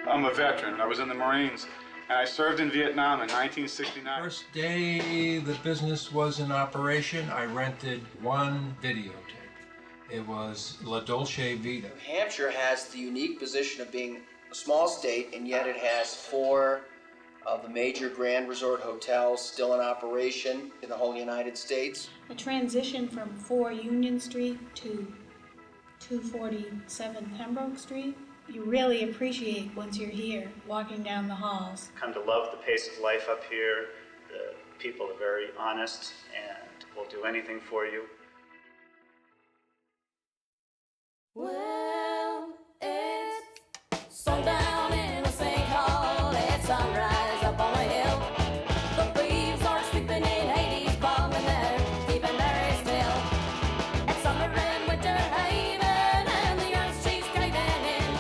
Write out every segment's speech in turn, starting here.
I'm a veteran. I was in the Marines, and I served in Vietnam in 1969. First day the business was in operation, I rented one videotape. It was La Dolce Vita. New Hampshire has the unique position of being a small state, and yet it has 4 of the major grand resort hotels still in operation in the whole United States. The transition from 4 Union Street to 247 Pembroke Street, you really appreciate once you're here, walking down the halls. Come to love the pace of life up here. The people are very honest and will do anything for you. Well, it's sundown in a sinkhole, it's sunrise up on a hill. The leaves are sleeping in Hades, bombing there, keeping very still. It's summer and winter haven, and the earth she's caving in.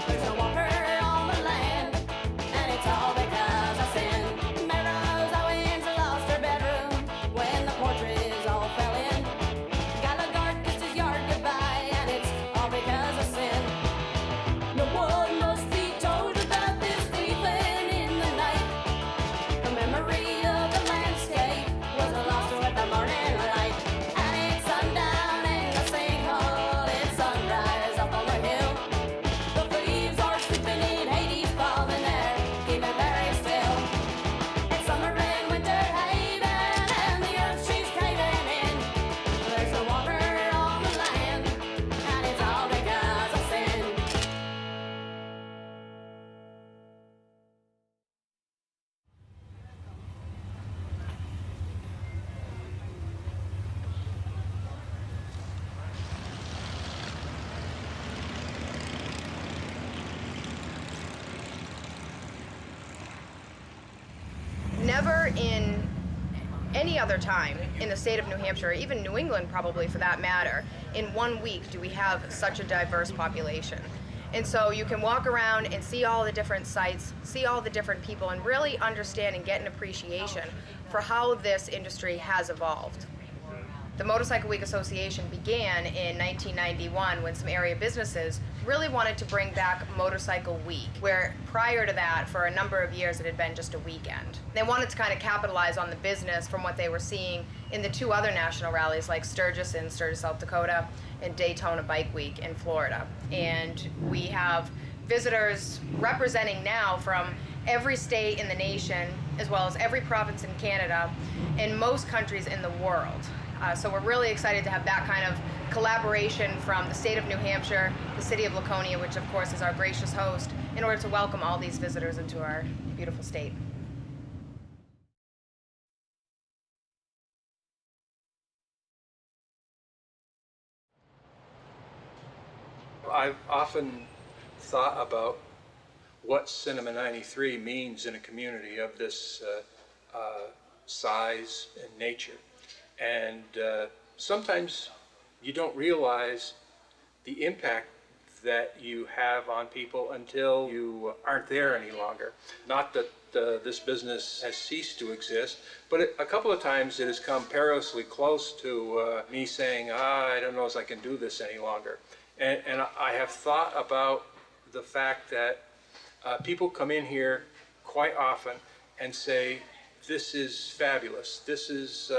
There's no water on the land, and it's all because of sin. Mary Owens lost her bedroom when the portraits all fell in. Gallagher kissed his yard goodbye, and it's all because of sin. No one must be told about this evening in the night. The memory of the landscape was lost with the morning light. And it's sundown in the sinkhole, it's sunrise up on the hill. The leaves are sleeping in Hades, falling there, keeping very still. It's summer and winter haven, and the earth she's caving in. There's no water on the land, and it's all because of sin. Never in any other time in the state of New Hampshire, or even New England probably for that matter, in 1 week do we have such a diverse population. And so you can walk around and see all the different sites, see all the different people, and really understand and get an appreciation for how this industry has evolved. The Motorcycle Week Association began in 1991 when some area businesses really wanted to bring back Motorcycle Week, where prior to that, for a number of years, it had been just a weekend. They wanted to kind of capitalize on the business from what they were seeing in the 2 other national rallies, like Sturgis in Sturgis, South Dakota, and Daytona Bike Week in Florida. And we have visitors representing now from every state in the nation, as well as every province in Canada, and most countries in the world. So we're really excited to have that kind of collaboration from the state of New Hampshire, the city of Laconia, which of course is our gracious host, in order to welcome all these visitors into our beautiful state. I've often thought about what Cinema 93 means in a community of this size and nature. And sometimes you don't realize the impact that you have on people until you aren't there any longer. Not that this business has ceased to exist, but a couple of times it has come perilously close to me saying, I don't know if I can do this any longer. And I have thought about the fact that people come in here quite often and say, this is fabulous. This is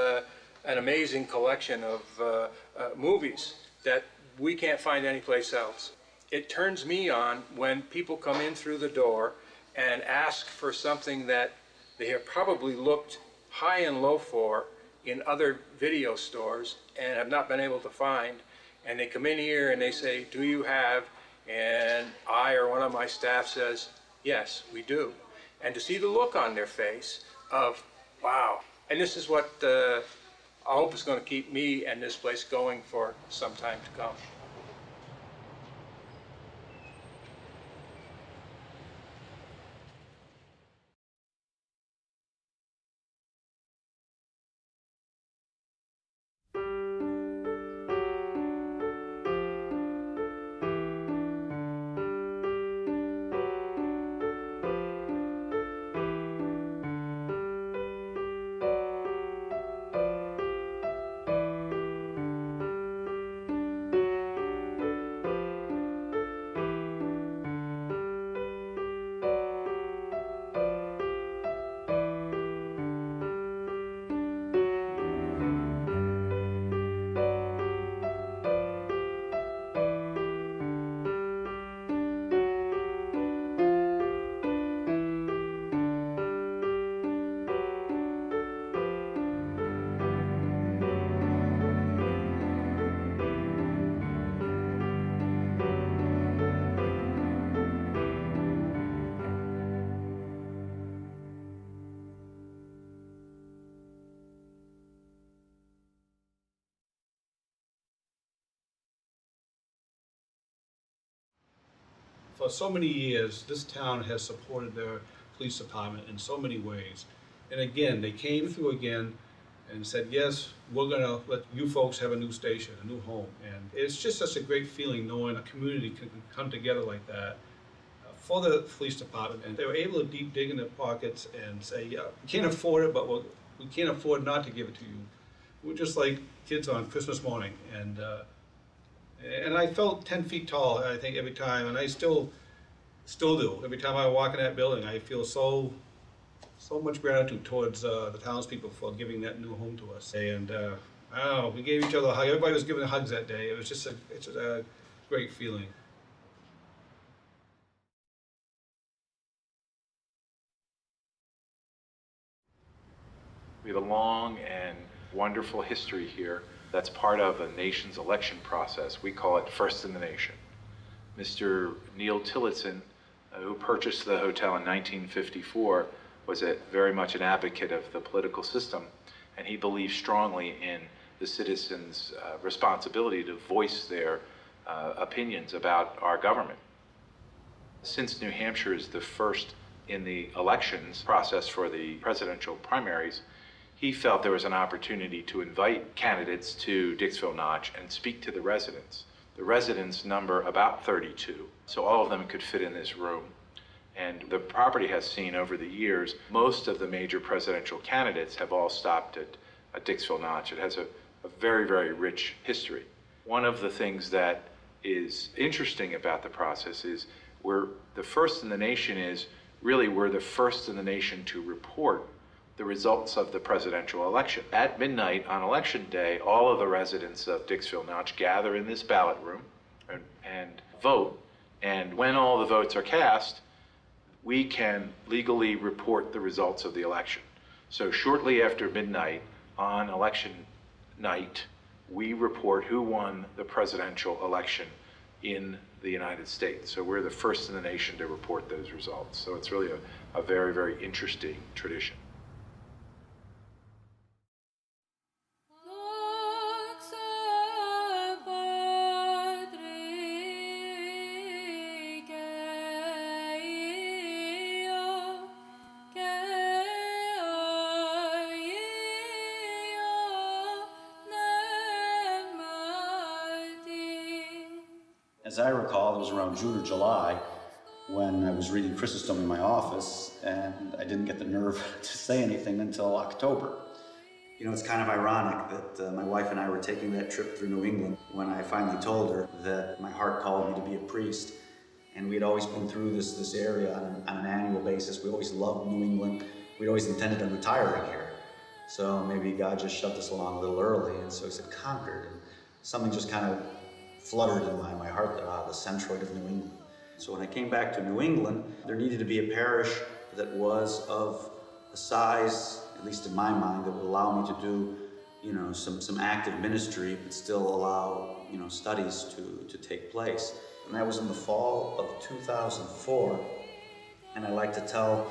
an amazing collection of movies that we can't find anyplace else. It turns me on when people come in through the door and ask for something that they have probably looked high and low for in other video stores and have not been able to find. And they come in here and they say, do you have? And I or one of my staff says, yes, we do. And to see the look on their face of, wow. And this is what I hope is going to keep me and this place going for some time to come. For so many years, this town has supported their police department in so many ways. And again, they came through again and said, yes, we're gonna let you folks have a new station, a new home. And it's just such a great feeling knowing a community can come together like that for the police department. And they were able to deep dig in their pockets and say, yeah, we can't afford it, but we can't afford not to give it to you. We're just like kids on Christmas morning. And I felt 10 feet tall, I think, every time, and I still do. Every time I walk in that building, I feel so much gratitude towards the townspeople for giving that new home to us. And I don't know, we gave each other a hug. Everybody was giving hugs that day. It was just a great feeling. We have a long and wonderful history here that's part of a nation's election process. We call it first in the nation. Mr. Neil Tillotson, who purchased the hotel in 1954, was very much an advocate of the political system, and he believed strongly in the citizens' responsibility to voice their opinions about our government. Since New Hampshire is the first in the elections process for the presidential primaries, he felt there was an opportunity to invite candidates to Dixville Notch and speak to the residents. The residents number about 32, so all of them could fit in this room. And the property has seen over the years, most of the major presidential candidates have all stopped at Dixville Notch. It has a very, very rich history. One of the things that is interesting about the process is we're the first in the nation we're the first in the nation to report the results of the presidential election. At midnight on election day, all of the residents of Dixville Notch gather in this ballot room and vote. And when all the votes are cast, we can legally report the results of the election. So shortly after midnight on election night, we report who won the presidential election in the United States. So we're the first in the nation to report those results. So it's really a very, very interesting tradition. As I recall, it was around June or July when I was reading Chrysostom in my office, and I didn't get the nerve to say anything until October. You know, it's kind of ironic that my wife and I were taking that trip through New England when I finally told her that my heart called me to be a priest. And we'd always been through this area on an annual basis. We always loved New England. We'd always intended on retiring here. So maybe God just shoved us along a little early, and so he said Concord. And something just kind of fluttered in my heart, the centroid of New England. So when I came back to New England, there needed to be a parish that was of a size, at least in my mind, that would allow me to do, you know, some active ministry, but still allow, you know, studies to take place. And that was in the fall of 2004. And I like to tell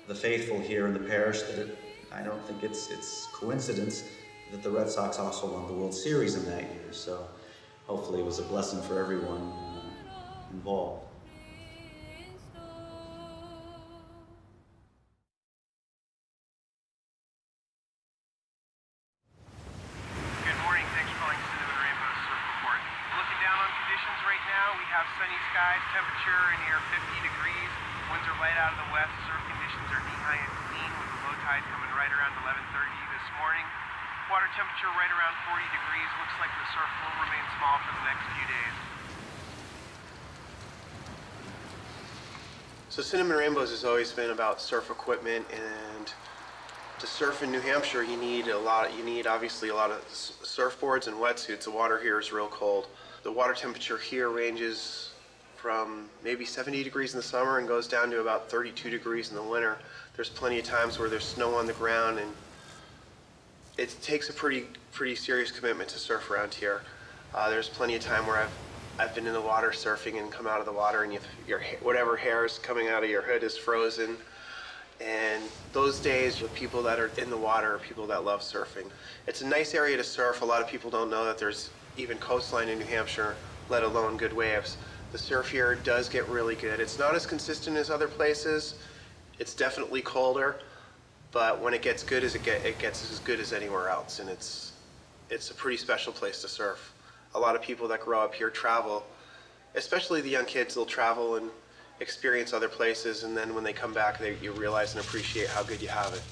the faithful here in the parish that I don't think it's coincidence that the Red Sox also won the World Series in that year. So hopefully it was a blessing for everyone involved. Good morning, thanks for calling Cinnamon Rainbow Surf Report. Looking down on conditions right now, we have sunny skies, temperature near 50 degrees, winds are light out of the west, surf conditions are knee-high and clean with the low tide coming right around 11:30 this morning. Water temperature right around 40 degrees. Looks like the surf will remain small for the next few days. So Cinnamon Rainbows has always been about surf equipment, and to surf in New Hampshire you need obviously a lot of surfboards and wetsuits. The water here is real cold. The water temperature here ranges from maybe 70 degrees in the summer and goes down to about 32 degrees in the winter. There's plenty of times where there's snow on the ground, and it takes a pretty serious commitment to surf around here. There's plenty of time where I've been in the water surfing and come out of the water, and whatever hair is coming out of your hood is frozen. And those days, the people that are in the water are people that love surfing. It's a nice area to surf. A lot of people don't know that there's even coastline in New Hampshire, let alone good waves. The surf here does get really good. It's not as consistent as other places. It's definitely colder, but when it gets good as it gets as good as anywhere else, and it's a pretty special place to surf. A lot of people that grow up here travel, especially the young kids. They'll travel and experience other places, and then when they come back, you realize and appreciate how good you have it.